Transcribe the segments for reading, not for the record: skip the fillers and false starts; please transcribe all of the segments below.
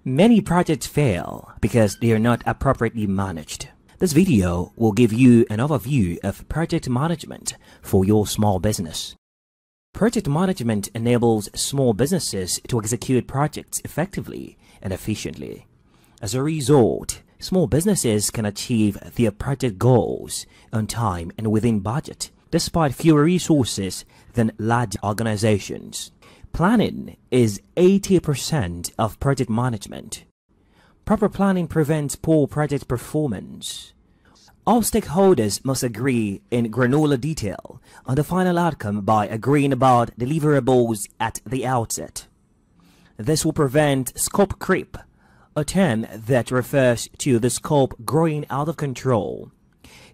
Many projects fail because they are not appropriately managed. This video will give you an overview of project management for your small business. Project management enables small businesses to execute projects effectively and efficiently. As a result, small businesses can achieve their project goals on time and within budget, despite fewer resources than large organizations. Planning is 80% of project management. Proper planning prevents poor project performance. All stakeholders must agree in granular detail on the final outcome by agreeing about deliverables at the outset. This will prevent scope creep, a term that refers to the scope growing out of control.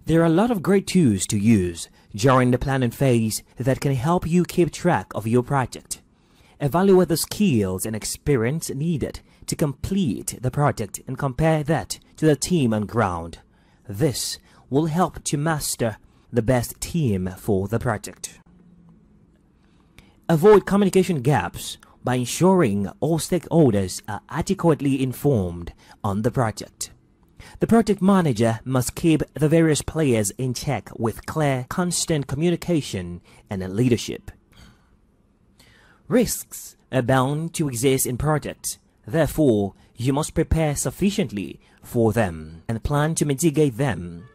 There are a lot of great tools to use during the planning phase that can help you keep track of your project. Evaluate the skills and experience needed to complete the project and compare that to the team on ground. This will help to master the best team for the project. Avoid communication gaps by ensuring all stakeholders are adequately informed on the project. The project manager must keep the various players in check with clear, constant communication and leadership. Risks are bound to exist in projects. Therefore, you must prepare sufficiently for them and plan to mitigate them.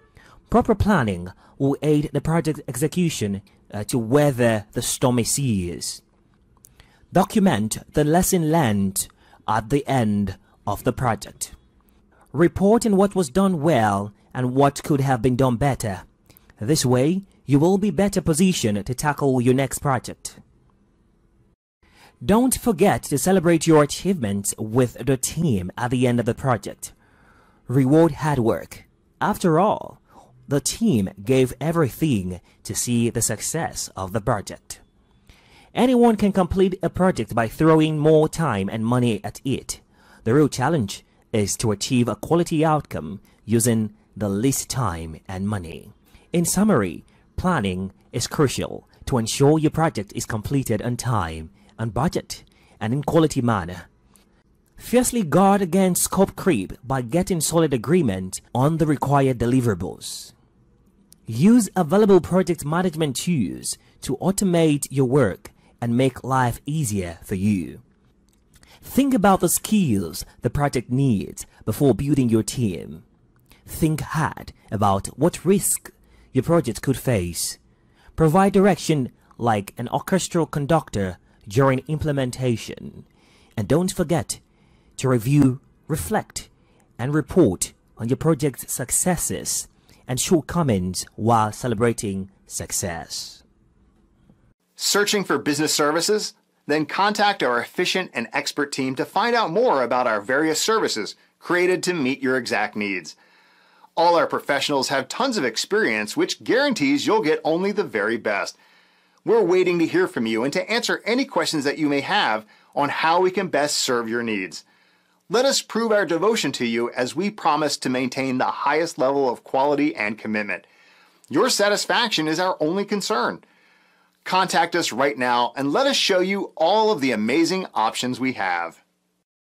Proper planning will aid the project execution to weather the stormy seas. Document the lesson learned at the end of the project. Report on what was done well and what could have been done better. This way, you will be better positioned to tackle your next project. Don't forget to celebrate your achievements with the team at the end of the project. Reward hard work. After all, the team gave everything to see the success of the project. Anyone can complete a project by throwing more time and money at it. The real challenge is to achieve a quality outcome using the least time and money. In summary, planning is crucial to ensure your project is completed on time, on budget, and in quality manner. Fiercely guard against scope creep by getting solid agreement on the required deliverables. Use available project management tools to automate your work and make life easier for you. Think about the skills the project needs before building your team. Think hard about what risk your project could face. Provide direction like an orchestral conductor during implementation. And don't forget to review, reflect, and report on your project's successes and shortcomings while celebrating success. Searching for business services? Then contact our efficient and expert team to find out more about our various services created to meet your exact needs. All our professionals have tons of experience, which guarantees you'll get only the very best. We're waiting to hear from you and to answer any questions that you may have on how we can best serve your needs. Let us prove our devotion to you as we promise to maintain the highest level of quality and commitment. Your satisfaction is our only concern. Contact us right now and let us show you all of the amazing options we have.